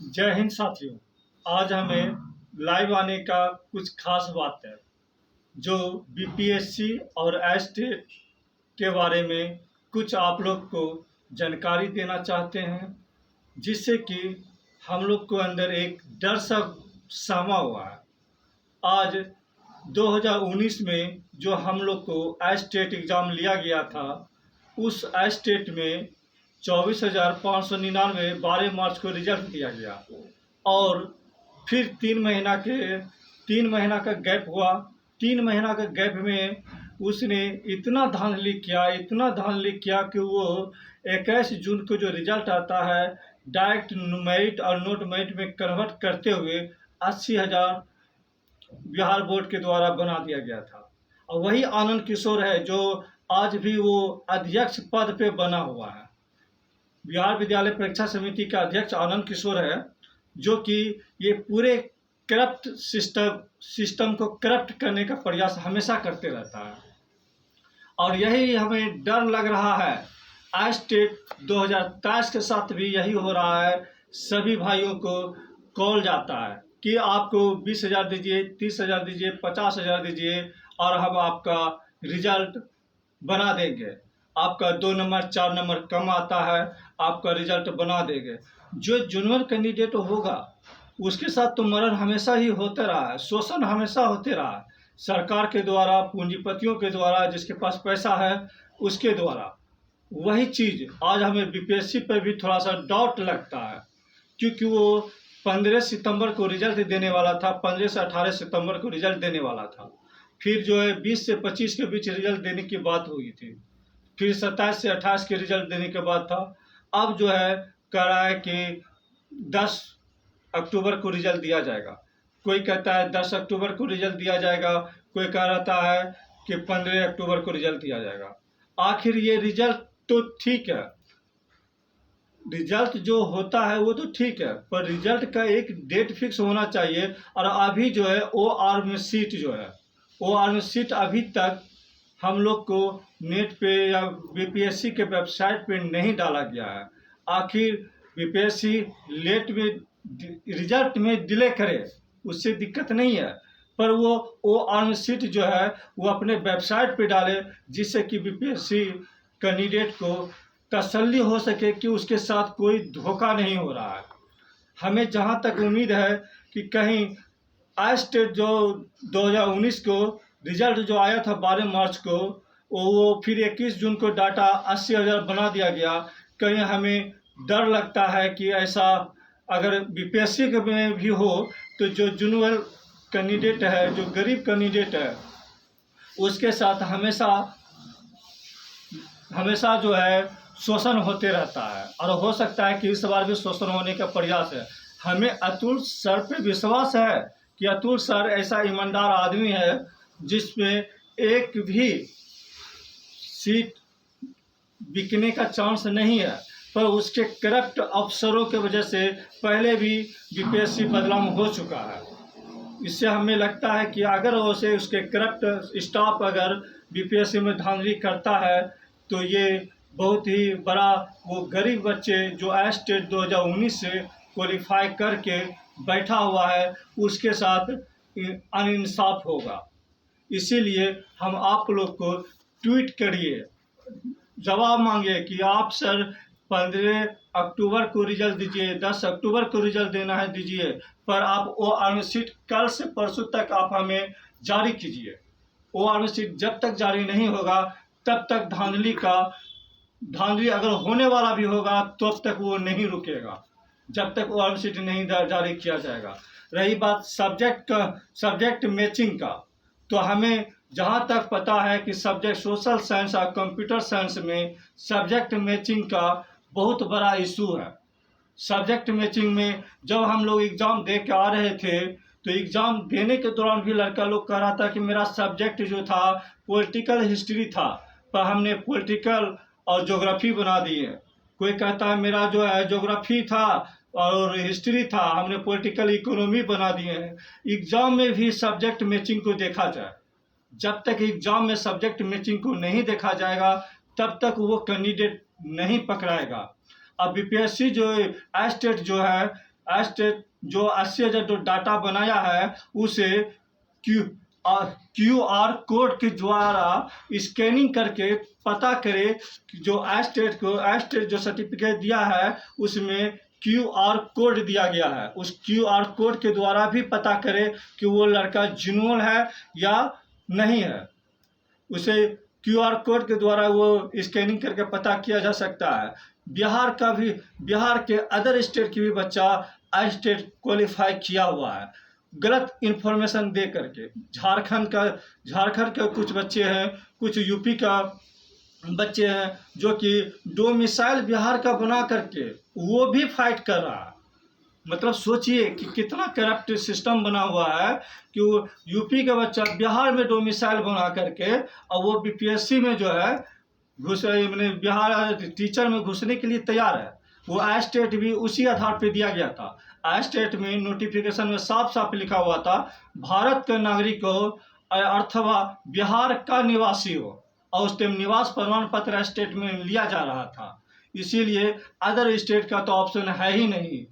जय हिंद साथियों। आज हमें लाइव आने का कुछ खास बात है जो बीपीएससी और एस्टेट के बारे में कुछ आप लोग को जानकारी देना चाहते हैं, जिससे कि हम लोग को अंदर एक डर सा समा हुआ है। आज 2019 में जो हम लोग को एस्टेट एग्ज़ाम लिया गया था, उस एस्टेट में 24,599 12 मार्च को रिजल्ट दिया गया और फिर 3 महीना का गैप हुआ। 3 महीना का गैप में उसने इतना धांधली किया कि वो 21 जून को जो रिजल्ट आता है डायरेक्ट मेरिट और नोट मेरिट में कन्वर्ट करते हुए 80,000 बिहार बोर्ड के द्वारा बना दिया गया था। और वही आनंद किशोर है जो आज भी वो अध्यक्ष पद पे बना हुआ है। बिहार विद्यालय परीक्षा समिति का अध्यक्ष आनंद किशोर है, जो कि ये पूरे करप्ट सिस्टम को करप्ट करने का प्रयास हमेशा करते रहता है। और यही हमें डर लग रहा है। एस्टेट 2023 के साथ भी यही हो रहा है। सभी भाइयों को कॉल जाता है कि आपको 20,000 दीजिए, 30,000 दीजिए, 50,000 दीजिए और हम आपका रिजल्ट बना देंगे। आपका 2 नंबर 4 नंबर कम आता है, आपका रिजल्ट बना देंगे। जो जूनियर कैंडिडेट होगा उसके साथ तो मरण हमेशा ही होते रहा है, शोषण हमेशा होते रहा है, सरकार के द्वारा, पूंजीपतियों के द्वारा, जिसके पास पैसा है उसके द्वारा। वही चीज़ आज हमें बीपीएससी पर भी थोड़ा सा डाउट लगता है, क्योंकि वो 15 सितंबर को रिजल्ट देने वाला था, 15 से 18 सितंबर को रिजल्ट देने वाला था। फिर जो है 20 से 25 के बीच रिजल्ट देने की बात हुई थी, फिर 27 से 28 के रिजल्ट देने के बाद था। अब जो है कह रहा है कि 10 अक्टूबर को रिजल्ट दिया जाएगा। कोई कहता है 10 अक्टूबर को रिजल्ट दिया जाएगा, कोई कह रहता है कि 15 अक्टूबर को रिजल्ट दिया जाएगा। आखिर ये रिजल्ट तो ठीक है, रिजल्ट जो होता है वो तो ठीक है, पर रिजल्ट का एक डेट फिक्स होना चाहिए। और अभी जो है ओआर में सीट जो है, ओआर में सीट अभी तक हम लोग को नेट पे या बीपीएससी के वेबसाइट पे नहीं डाला गया है। आखिर बीपीएससी लेट में रिजल्ट में डिले करे उससे दिक्कत नहीं है, पर वो ओआर में सीट जो है वो अपने वेबसाइट पे डाले, जिससे कि बीपीएससी कैंडिडेट को तसल्ली हो सके कि उसके साथ कोई धोखा नहीं हो रहा है। हमें जहाँ तक उम्मीद है कि कहीं एस्टेट जो 2019 को रिजल्ट जो आया था 12 मार्च को, वो फिर 21 जून को डाटा 80,000 बना दिया गया। कहीं हमें डर लगता है कि ऐसा अगर बीपीएससी के में भी हो तो जो जूनियर कैंडिडेट है, जो गरीब कैंडिडेट है, उसके साथ हमेशा जो है शोषण होते रहता है। और हो सकता है कि इस बार भी शोषण होने का प्रयास है। हमें अतुल सर पे विश्वास है कि अतुल सर ऐसा ईमानदार आदमी है जिसमें एक भी सीट बिकने का चांस नहीं है, पर उसके करप्ट अफसरों के वजह से पहले भी बीपीएससी बदनाम हो चुका है। इससे हमें लगता है कि अगर उसे उसके करप्ट स्टाफ अगर बीपीएससी में धांधली करता है तो ये बहुत ही बड़ा, वो गरीब बच्चे जो एस्टेट 2019 से क्वालिफाई करके बैठा हुआ है उसके साथ अनइंसाफ होगा। इसीलिए हम आप लोग को ट्वीट करिए, जवाब मांगे कि आप सर 15 अक्टूबर को रिजल्ट दीजिए, 10 अक्टूबर को रिजल्ट देना है दीजिए, पर आप वो सीट कल से परसों तक आप हमें जारी कीजिए। वो सीट जब तक जारी नहीं होगा तब तक धांधली अगर होने वाला भी होगा तब तक वो नहीं रुकेगा, जब तक वो सीट नहीं जारी किया जाएगा। रही बात सब्जेक्ट मैचिंग का, तो हमें जहाँ तक पता है कि सब्जेक्ट सोशल साइंस और कंप्यूटर साइंस में सब्जेक्ट मैचिंग का बहुत बड़ा इशू है। सब्जेक्ट मैचिंग में जब हम लोग एग्ज़ाम दे के आ रहे थे तो एग्ज़ाम देने के दौरान भी लड़का लोग कह रहा था कि मेरा सब्जेक्ट जो था पॉलिटिकल हिस्ट्री था, पर हमने पॉलिटिकल और ज्योग्राफी बना दिए। कोई कहता है मेरा जो है ज्योग्राफी था और हिस्ट्री था, हमने पॉलिटिकल इकोनॉमी बना दिए हैं। एग्ज़ाम में भी सब्जेक्ट मैचिंग को देखा जाए। जब तक एग्ज़ाम में सब्जेक्ट मैचिंग को नहीं देखा जाएगा तब तक वो कैंडिडेट नहीं पकड़ाएगा। अब बीपीएससी जो एस्टेट जो है स्टेट जो 80,000 जो डाटा बनाया है उसे क्यू आर कोड के द्वारा स्कैनिंग करके पता करे कि जो स्टेट जो सर्टिफिकेट दिया है उसमें क्यू आर कोड दिया गया है, उस क्यू आर कोड के द्वारा भी पता करे कि वो लड़का जिनोल है या नहीं है। उसे क्यू आर कोड के द्वारा वो स्कैनिंग करके पता किया जा सकता है। बिहार के अदर स्टेट की भी बच्चा स्टेट क्वालिफाई किया हुआ है गलत इंफॉर्मेशन दे करके। झारखंड के कुछ बच्चे हैं, कुछ यूपी का बच्चे हैं जो कि डोमिसाइल बिहार का बना करके वो भी फाइट कर रहा है। मतलब सोचिए कि कितना करप्ट सिस्टम बना हुआ है कि वो यूपी का बच्चा बिहार में डोमिसाइल बना करके और वो बीपीएससी में जो है मैंने बिहार टीचर में घुसने के लिए तैयार है। वो स्टेट भी उसी आधार पर दिया गया था। स्टेट में नोटिफिकेशन में साफ साफ लिखा हुआ था भारत का नागरिक हो अथवा बिहार का निवासी हो, और उस टाइम निवास प्रमाण पत्र स्टेट में लिया जा रहा था। इसीलिए अदर स्टेट का तो ऑप्शन है ही नहीं।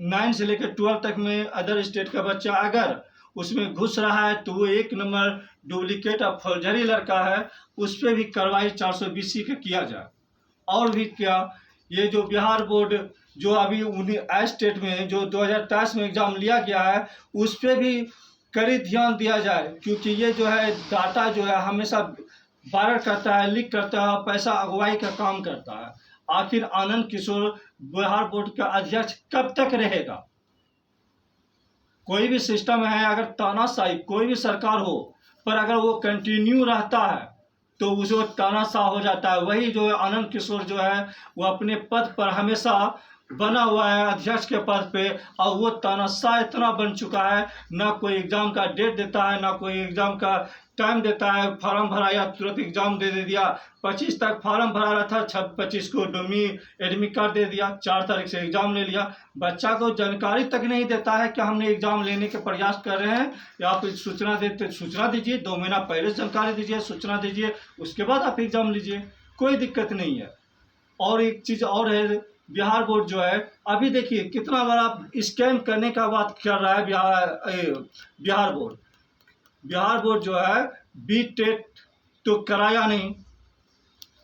9 से लेकर 12 तक में अदर स्टेट का बच्चा अगर उसमें घुस रहा है तो वो 1 नंबर डुप्लीकेट और फर्जरी लड़का है, उस पर भी कार्रवाई 420 का किया जाए। और भी क्या, ये जो बिहार बोर्ड जो अभी उन्हीं स्टेट में जो 2023 में एग्जाम लिया गया है उस पर भी कड़ी ध्यान दिया जाए, क्योंकि ये जो है डाटा जो है हमेशा वायरल करता है, लीक करता है, पैसा अगुवाई का काम करता है। आखिर आनंद किशोर बिहार बोर्ड का अध्यक्ष कब तक रहेगा? कोई भी सिस्टम है, अगर तानाशाही कोई भी सरकार हो पर अगर वो कंटिन्यू रहता है तो उसे तानाशाह हो जाता है। वही जो है आनंद किशोर जो है वो अपने पद पर हमेशा बना हुआ है, अध्यक्ष के पद पे, और वो तानाशाह इतना बन चुका है, ना कोई एग्जाम का डेट देता है, ना कोई एग्जाम का टाइम देता है। फॉर्म भराया तुरंत एग्जाम दे दिया, 25 तक फॉर्म भरा रहा था, 25 को एडमिट कार्ड दे दिया, 4 तारीख से एग्जाम ले लिया। बच्चा को जानकारी तक नहीं देता है कि हमने एग्जाम लेने के प्रयास कर रहे हैं, या आप सूचना देते सूचना दीजिए, 2 महीना पहले जानकारी दीजिए, सूचना दीजिए, उसके बाद आप एग्जाम लीजिए, कोई दिक्कत नहीं है। और एक चीज़ और है, बिहार बोर्ड जो है अभी देखिए कितना बड़ा स्कैम करने का बात कर रहा है बिहार बोर्ड। बिहार बोर्ड जो है बी टेट तो कराया नहीं,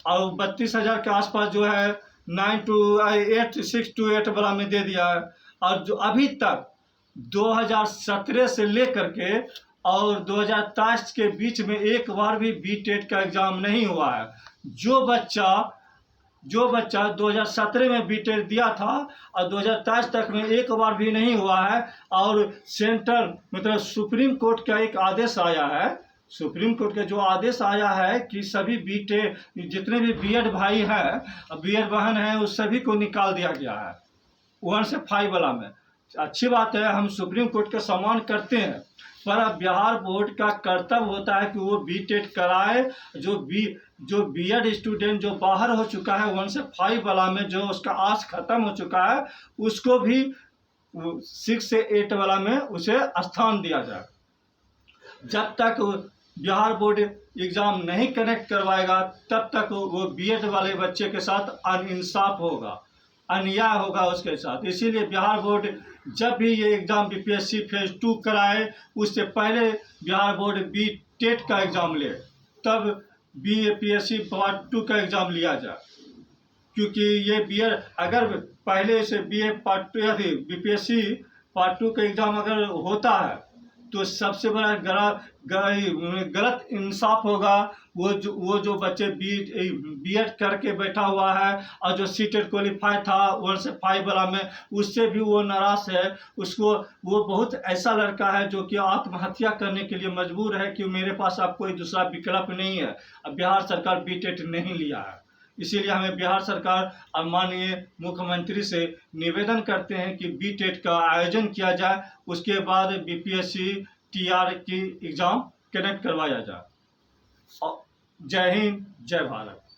और 32,000 के आसपास जो है 6 to 8 वाला में दे दिया है। और जो अभी तक 2017 से लेकर के और 2023 के बीच में एक बार भी बी टेट का एग्ज़ाम नहीं हुआ है। जो बच्चा 2017 में बी टेट दिया था और 2023 तक में एक बार भी नहीं हुआ है, और सेंट्रल मतलब सुप्रीम कोर्ट का एक आदेश आया है, सुप्रीम कोर्ट का जो आदेश आया है कि सभी बीटेट जितने भी बीएड भाई हैं, बीएड बहन हैं, उस सभी को निकाल दिया गया है 1 से 5 वाला में। अच्छी बात है, हम सुप्रीम कोर्ट का सम्मान करते हैं, पर अब बिहार बोर्ड का कर्तव्य होता है कि वो बी टेट कराए। जो बीएड स्टूडेंट जो बाहर हो चुका है 1 से 5 वाला में, जो उसका आस खत्म हो चुका है, उसको भी 6 से 8 वाला में उसे स्थान दिया जाए। जब तक बिहार बोर्ड एग्ज़ाम नहीं कनेक्ट करवाएगा तब तक वो बीएड वाले बच्चे के साथ अनइंसाफ होगा, अन्याय होगा उसके साथ। इसीलिए बिहार बोर्ड जब भी ये एग्ज़ाम बीपीएससी फेज 2 कराए, उससे पहले बिहार बोर्ड बी टेट का एग्ज़ाम ले, तब बीपीएससी पार्ट 2 का एग्ज़ाम लिया जाए। क्योंकि ये बीएड अगर पहले से बीपीएससी पार्ट 2 का एग्ज़ाम अगर होता है तो सबसे बड़ा गलत इंसाफ होगा। वो जो बच्चे बीएड करके बैठा हुआ है और जो सीटेट क्वालिफाई था 1 से 5 वाला में, उससे भी वो नाराज है। उसको वो बहुत ऐसा लड़का है जो कि आत्महत्या करने के लिए मजबूर है कि मेरे पास अब कोई दूसरा विकल्प नहीं है। अब बिहार सरकार बीटेट नहीं लिया है, इसीलिए हमें बिहार सरकार और माननीय मुख्यमंत्री से निवेदन करते हैं कि बी टेट का आयोजन किया जाए, उसके बाद बीपीएससी टीआर की एग्ज़ाम कनेक्ट करवाया जाए। जय हिंद, जय भारत।